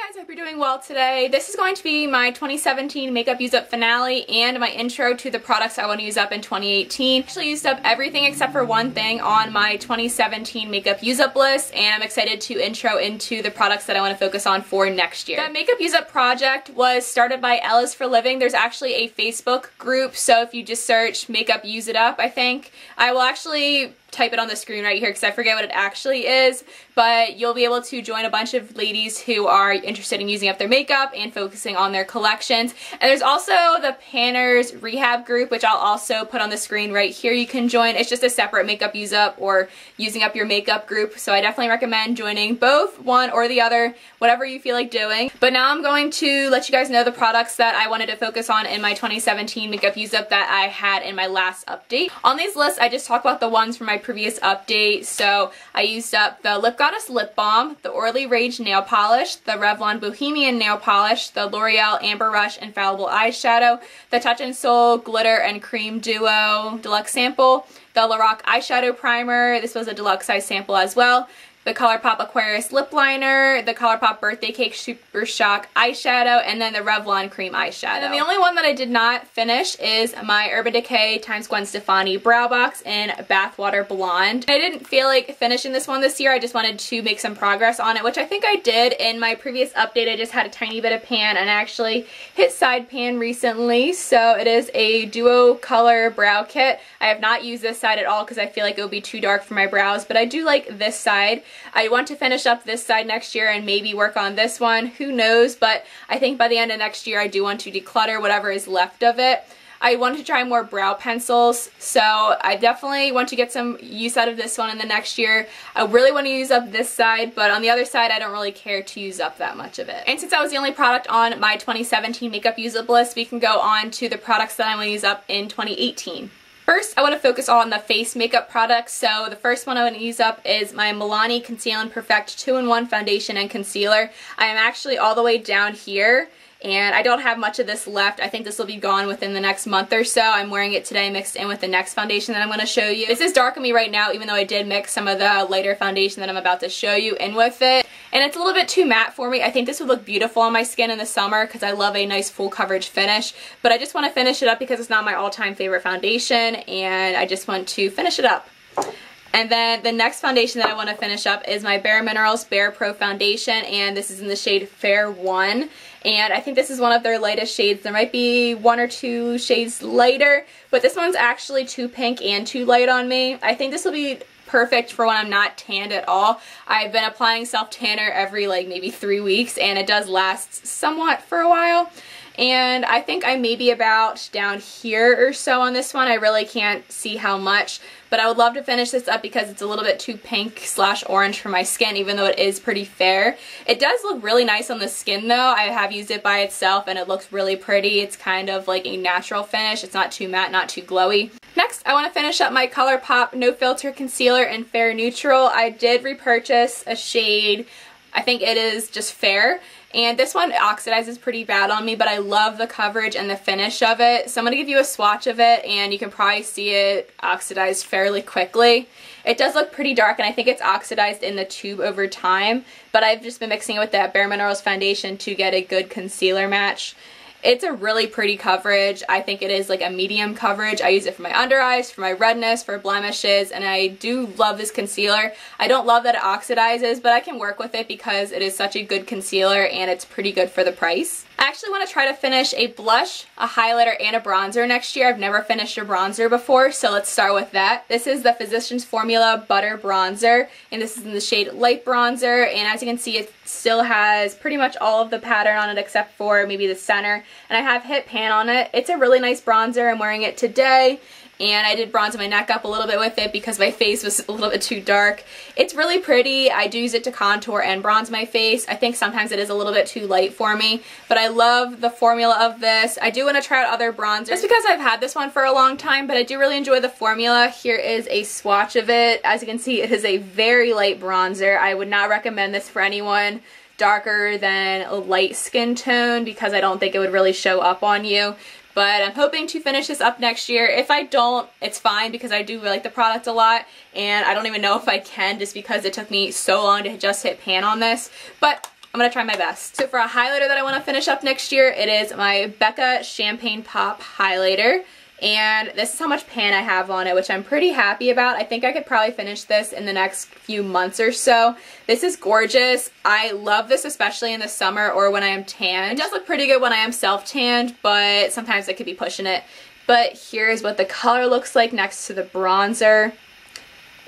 guys, I hope you're doing well today. This is going to be my 2017 makeup use up finale and my intro to the products I want to use up in 2018. I actually used up everything except for one thing on my 2017 makeup use up list, and I'm excited to intro into the products that I want to focus on for next year. The makeup use up project was started by Elle for Living. There's actually a Facebook group, so if you just search makeup use it up, I think, I will actually type it on the screen right here because I forget what it actually is, but you'll be able to join a bunch of ladies who are interested in using up their makeup and focusing on their collections. And there's also the Panners Rehab group, which I'll also put on the screen right here. You can join. It's just a separate makeup use up or using up your makeup group, so I definitely recommend joining both, one or the other, whatever you feel like doing. But now I'm going to let you guys know the products that I wanted to focus on in my 2017 makeup use up that I had in my last update. On these lists, I just talk about the ones from my previous update. So I used up the Lip Goddess Lip Balm, the Orly Rage Nail Polish, the Revlon Bohemian Nail Polish, the L'Oreal Amber Rush Infallible Eyeshadow, the Touch in Sol Glitter and Cream Duo Deluxe Sample, the Lorac Eyeshadow Primer, this was a deluxe size sample as well, the Colourpop Aquarius Lip Liner, the Colourpop Birthday Cake Super Shock Eyeshadow, and then the Revlon Cream Eyeshadow. And the only one that I did not finish is my Urban Decay x Gwen Stefani Brow Box in Bathwater Blonde. I didn't feel like finishing this one this year. I just wanted to make some progress on it, which I think I did. In my previous update, I just had a tiny bit of pan and I actually hit side pan recently. So it is a duo color brow kit. I have not used this side at all because I feel like it would be too dark for my brows, but I do like this side. I want to finish up this side next year and maybe work on this one. Who knows? But I think by the end of next year I do want to declutter whatever is left of it. I want to try more brow pencils, so I definitely want to get some use out of this one in the next year. I really want to use up this side, but on the other side I don't really care to use up that much of it. And since that was the only product on my 2017 makeup use up list, we can go on to the products that I want to use up in 2018. First, I want to focus on the face makeup products. So the first one I want to use up is my Milani Conceal and Perfect 2-in-1 Foundation and Concealer. I am actually all the way down here, and I don't have much of this left. I think this will be gone within the next month or so. I'm wearing it today mixed in with the next foundation that I'm going to show you. This is dark on me right now, even though I did mix some of the lighter foundation that I'm about to show you in with it. And it's a little bit too matte for me. I think this would look beautiful on my skin in the summer because I love a nice full coverage finish. But I just want to finish it up because it's not my all-time favorite foundation, and I just want to finish it up. And then the next foundation that I want to finish up is my Bare Minerals Bare Pro Foundation, and this is in the shade Fair 1. And I think this is one of their lightest shades. There might be one or two shades lighter, but this one's actually too pink and too light on me. I think this will be perfect for when I'm not tanned at all. I've been applying self-tanner every maybe 3 weeks, and it does last somewhat for a while. And I think I may be about down here or so on this one. I really can't see how much, but I would love to finish this up because it's a little bit too pink/orange for my skin, even though it is pretty fair. It does look really nice on the skin though. I have used it by itself and it looks really pretty. It's kind of like a natural finish. It's not too matte, not too glowy. Next, I want to finish up my Colourpop No Filter Concealer in Fair Neutral. I did repurchase a shade, I think it is just Fair. And this one oxidizes pretty bad on me, but I love the coverage and the finish of it. So I'm going to give you a swatch of it, and you can probably see it oxidized fairly quickly. It does look pretty dark, and I think it's oxidized in the tube over time, but I've just been mixing it with that Bare Minerals foundation to get a good concealer match. It's a really pretty coverage. I think it is like a medium coverage. I use it for my under eyes, for my redness, for blemishes, and I do love this concealer. I don't love that it oxidizes, but I can work with it because it is such a good concealer and it's pretty good for the price. I actually want to try to finish a blush, a highlighter, and a bronzer next year. I've never finished a bronzer before, so let's start with that. This is the Physicians Formula Butter Bronzer, and this is in the shade Light Bronzer, and as you can see, it still has pretty much all of the pattern on it except for maybe the center, and I have hit pan on it. It's a really nice bronzer. I'm wearing it today. And I did bronze my neck up a little bit with it because my face was a little bit too dark. It's really pretty. I do use it to contour and bronze my face. I think sometimes it is a little bit too light for me, but I love the formula of this. I do want to try out other bronzers just because I've had this one for a long time, but I do really enjoy the formula. Here is a swatch of it. As you can see, it is a very light bronzer. I would not recommend this for anyone darker than a light skin tone because I don't think it would really show up on you. But I'm hoping to finish this up next year. If I don't, it's fine because I do like the product a lot, and I don't even know if I can just because it took me so long to just hit pan on this. But I'm I'm gonna try my best. So for a highlighter that I want to finish up next year, it is my Becca Champagne Pop highlighter. And this is how much pan I have on it, which I'm pretty happy about. I think I could probably finish this in the next few months or so. This is gorgeous. I love this especially in the summer or when I am tanned. It does look pretty good when I am self-tanned, but sometimes I could be pushing it. But here's what the color looks like next to the bronzer.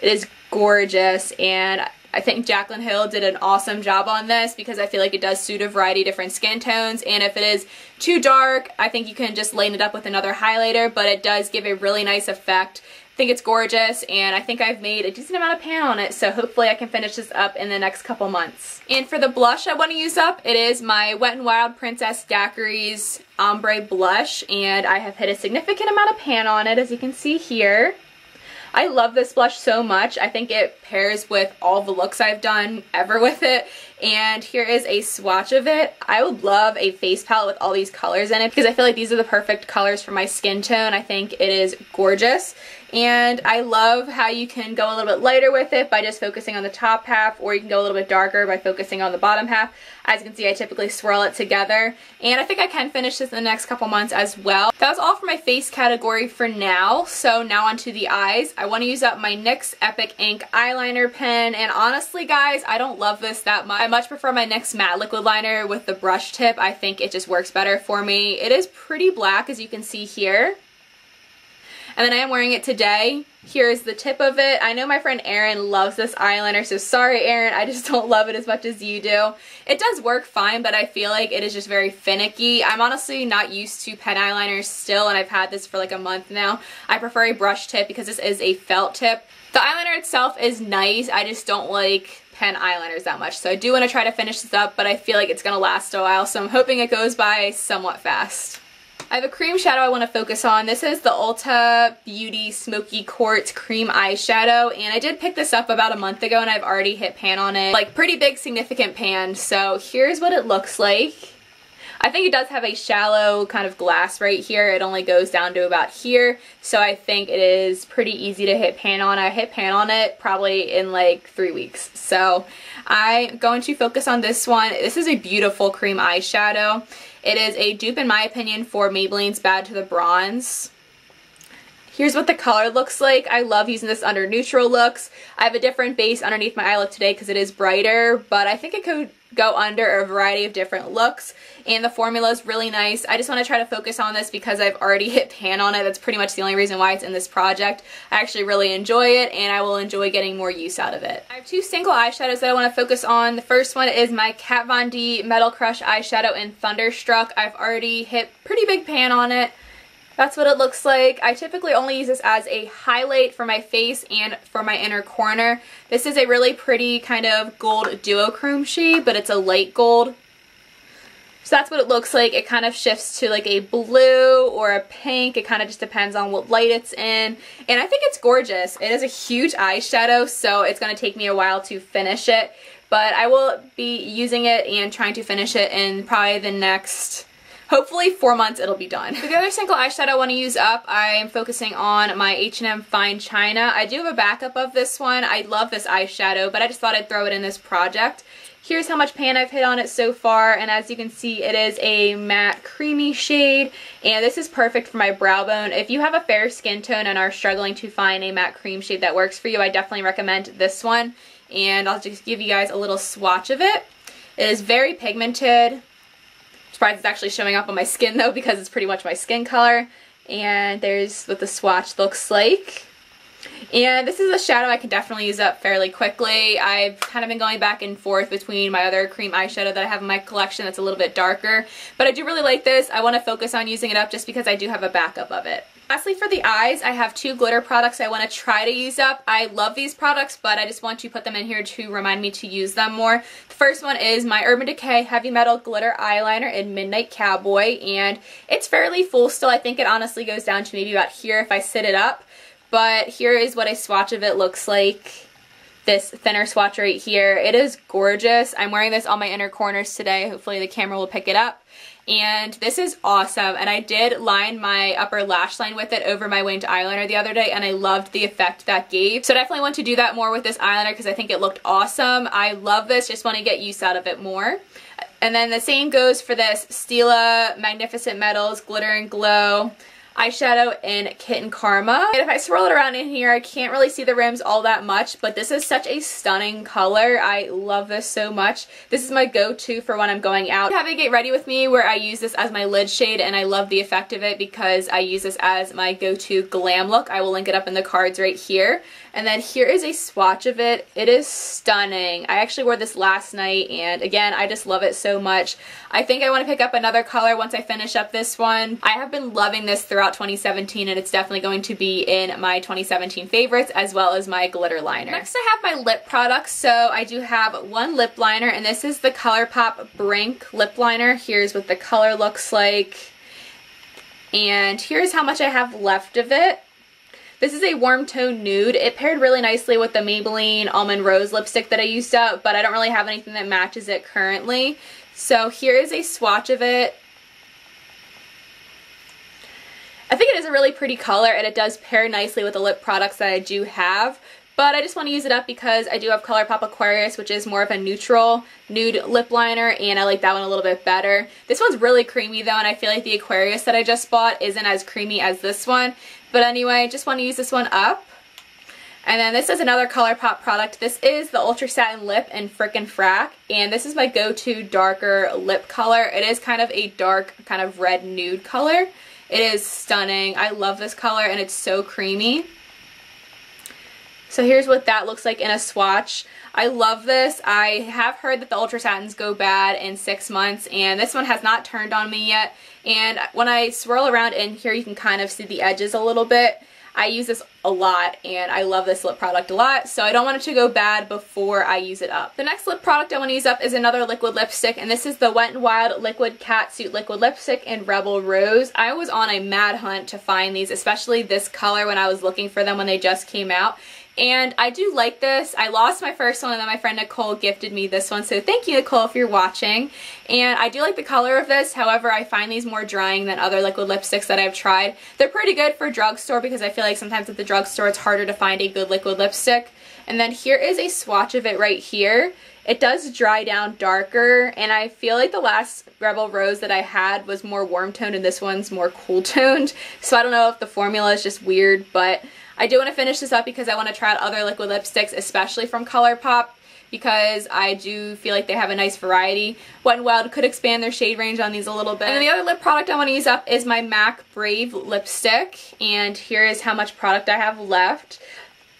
It is gorgeous, and I think Jaclyn Hill did an awesome job on this because I feel like it does suit a variety of different skin tones, and if it is too dark, I think you can just lighten it up with another highlighter, but it does give a really nice effect. I think it's gorgeous, and I think I've made a decent amount of pan on it, so hopefully I can finish this up in the next couple months. And for the blush I want to use up, it is my Wet n Wild Princess Daiquiries Ombre Blush, and I have hit a significant amount of pan on it, as you can see here. I love this blush so much. I think it pairs with all the looks I've done ever with it. And here is a swatch of it. I would love a face palette with all these colors in it because I feel like these are the perfect colors for my skin tone. I think it is gorgeous. And I love how you can go a little bit lighter with it by just focusing on the top half, or you can go a little bit darker by focusing on the bottom half. As you can see, I typically swirl it together, and I think I can finish this in the next couple months as well. That was all for my face category for now, so now onto the eyes. I want to use up my NYX Epic Ink eyeliner pen, and honestly guys, I don't love this that much. I much prefer my NYX matte liquid liner with the brush tip. I think it just works better for me. It is pretty black, as you can see here. And then I am wearing it today. Here's the tip of it. I know my friend Erin loves this eyeliner, so sorry Erin, I just don't love it as much as you do. It does work fine, but I feel like it is just very finicky. I'm honestly not used to pen eyeliners still, and I've had this for like a month now. I prefer a brush tip because this is a felt tip. The eyeliner itself is nice, I just don't like pen eyeliners that much. So I do want to try to finish this up, but I feel like it's going to last a while, so I'm hoping it goes by somewhat fast. I have a cream shadow I want to focus on. This is the Ulta Beauty Smokey Quartz Cream Eyeshadow, and I did pick this up about a month ago and I've already hit pan on it. Like pretty big significant pan, so here's what it looks like. I think it does have a shallow kind of glass right here. It only goes down to about here, so I think it is pretty easy to hit pan on. I hit pan on it probably in like 3 weeks, so I'm going to focus on this one. This is a beautiful cream eyeshadow. It is a dupe, in my opinion, for Maybelline's Bad to the Bronze. Here's what the color looks like. I love using this under neutral looks. I have a different base underneath my eye look today because it is brighter, but I think it could go under a variety of different looks, and the formula is really nice. I just want to try to focus on this because I've already hit pan on it. That's pretty much the only reason why it's in this project. I actually really enjoy it, and I will enjoy getting more use out of it. I have two single eyeshadows that I want to focus on. The first one is my Kat Von D Metal Crush eyeshadow in Thunderstruck. I've already hit pretty big pan on it. That's what it looks like. I typically only use this as a highlight for my face and for my inner corner. This is a really pretty kind of gold duochrome shade, but it's a light gold. So that's what it looks like. It kind of shifts to like a blue or a pink. It kind of just depends on what light it's in. And I think it's gorgeous. It is a huge eyeshadow, so it's going to take me a while to finish it. But I will be using it and trying to finish it in probably the next... hopefully 4 months it'll be done. For the other single eyeshadow I want to use up, I am focusing on my H&M Fine China. I do have a backup of this one. I love this eyeshadow, but I just thought I'd throw it in this project. Here's how much pan I've hit on it so far, and as you can see, it is a matte creamy shade, and this is perfect for my brow bone. If you have a fair skin tone and are struggling to find a matte cream shade that works for you, I definitely recommend this one, and I'll just give you guys a little swatch of it. It is very pigmented. Surprised it's actually showing up on my skin though because it's pretty much my skin color. And there's what the swatch looks like. And this is a shadow I can definitely use up fairly quickly. I've kind of been going back and forth between my other cream eyeshadow that I have in my collection that's a little bit darker. But I do really like this. I want to focus on using it up just because I do have a backup of it. Lastly, for the eyes, I have two glitter products I want to try to use up. I love these products, but I just want to put them in here to remind me to use them more. The first one is my Urban Decay Heavy Metal Glitter Eyeliner in Midnight Cowboy, and it's fairly full still. I think it honestly goes down to maybe about here if I sit it up. But here is what a swatch of it looks like. this thinner swatch right here. It is gorgeous. I'm wearing this on my inner corners today. Hopefully the camera will pick it up. And this is awesome. And I did line my upper lash line with it over my winged eyeliner the other day, and I loved the effect that gave. So I definitely want to do that more with this eyeliner because I think it looked awesome. I love this, just want to get use out of it more. And then the same goes for this Stila Magnificent Metals Glitter and Glow eyeshadow in Kitten Karma. And if I swirl it around in here, I can't really see the rims all that much, but this is such a stunning color. I love this so much. This is my go-to for when I'm going out. I have a Get Ready With Me where I use this as my lid shade, and I love the effect of it because I use this as my go-to glam look. I will link it up in the cards right here. And then here is a swatch of it. It is stunning. I actually wore this last night, and again, I just love it so much. I think I want to pick up another color once I finish up this one. I have been loving this throughout 2017, and it's definitely going to be in my 2017 favorites as well as my glitter liner. Next I have my lip products. So I do have one lip liner, and this is the Colourpop Brink lip liner. Here's what the color looks like, and here's how much I have left of it. This is a warm tone nude. It paired really nicely with the Maybelline Almond Rose lipstick that I used up, but I don't really have anything that matches it currently. So here is a swatch of it. I think it is a really pretty color, and it does pair nicely with the lip products that I do have. But I just want to use it up because I do have Colourpop Aquarius, which is more of a neutral nude lip liner, and I like that one a little bit better. This one's really creamy though, and I feel like the Aquarius that I just bought isn't as creamy as this one. But anyway, just want to use this one up. And then this is another Colourpop product. This is the Ultra Satin Lip in Frickin' Frack, and this is my go-to darker lip color. It is kind of a dark, kind of red nude color. It is stunning. I love this color, and it's so creamy. So here's what that looks like in a swatch. I love this. I have heard that the Ultra Satins go bad in 6 months, and this one has not turned on me yet. And when I swirl around in here, you can kind of see the edges a little bit. I use this a lot, and I love this lip product a lot, so I don't want it to go bad before I use it up. The next lip product I want to use up is another liquid lipstick, and this is the Wet n Wild Liquid Catsuit Liquid Lipstick in Rebel Rose. I was on a mad hunt to find these, especially this color when I was looking for them when they just came out. And I do like this. I lost my first one, and then my friend Nicole gifted me this one, so thank you, Nicole, if you're watching. And I do like the color of this. However, I find these more drying than other liquid lipsticks that I've tried. They're pretty good for drugstore because I feel like sometimes at the drugstore it's harder to find a good liquid lipstick. And then here is a swatch of it right here. It does dry down darker, and I feel like the last Rebel Rose that I had was more warm toned and this one's more cool toned. So I don't know if the formula is just weird, but I do want to finish this up because I want to try out other liquid lipsticks, especially from Colourpop, because I do feel like they have a nice variety. Wet n Wild could expand their shade range on these a little bit. And then the other lip product I want to use up is my MAC Brave lipstick, and here is how much product I have left.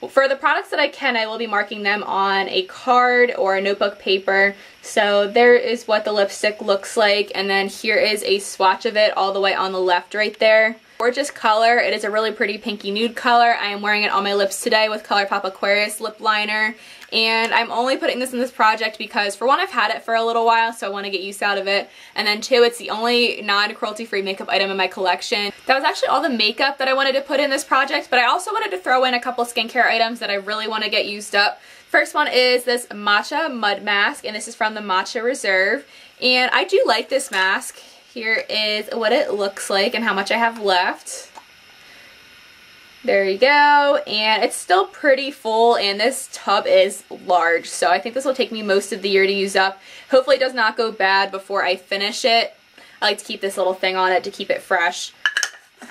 For the products that I can, I will be marking them on a card or a notebook paper. So there is what the lipstick looks like, and then here is a swatch of it all the way on the left right there. Gorgeous color. It is a really pretty pinky nude color. I am wearing it on my lips today with Colourpop Aquarius lip liner, and I'm only putting this in this project because, for one, I've had it for a little while, so I want to get use out of it, and then two, it's the only non-cruelty free makeup item in my collection. That was actually all the makeup that I wanted to put in this project, but I also wanted to throw in a couple skincare items that I really want to get used up. First one is this Matcha Mud Mask, and this is from the Matcha Reserve, and I do like this mask. Here is what it looks like and how much I have left. There you go, and it's still pretty full, and this tub is large, so I think this will take me most of the year to use up. Hopefully it does not go bad before I finish it. I like to keep this little thing on it to keep it fresh.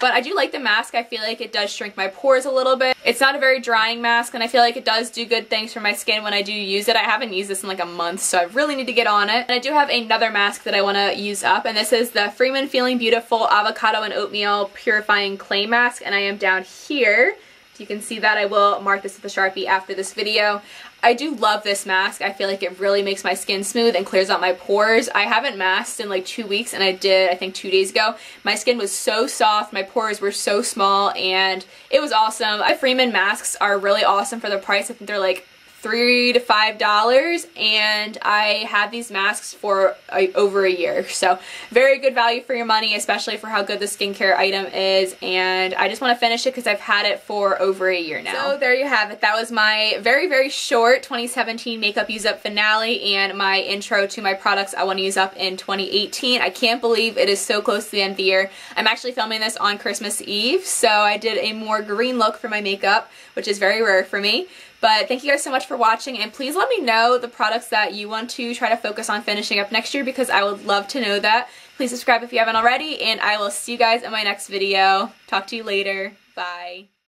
But I do like the mask. I feel like it does shrink my pores a little bit. It's not a very drying mask, and I feel like it does do good things for my skin when I do use it. I haven't used this in like a month, so I really need to get on it. And I do have another mask that I want to use up, and this is the Freeman Feeling Beautiful Avocado and Oatmeal Purifying Clay Mask, and I am down here. You can see that. I will mark this with a Sharpie after this video. I do love this mask. I feel like it really makes my skin smooth and clears out my pores. I haven't masked in like 2 weeks, and I did, I think, 2 days ago. My skin was so soft, my pores were so small, and it was awesome. The Freeman masks are really awesome for the price. I think they're like $3 to $5, and I had these masks for over a year. So very good value for your money, especially for how good the skincare item is, and I just want to finish it because I've had it for over a year now. So there you have it. That was my very short 2017 makeup use up finale and my intro to my products I want to use up in 2018. I can't believe it is so close to the end of the year. I'm actually filming this on Christmas Eve, so I did a more green look for my makeup, which is very rare for me. But thank you guys so much for watching, and please let me know the products that you want to try to focus on finishing up next year, because I would love to know that. Please subscribe if you haven't already, and I will see you guys in my next video. Talk to you later. Bye.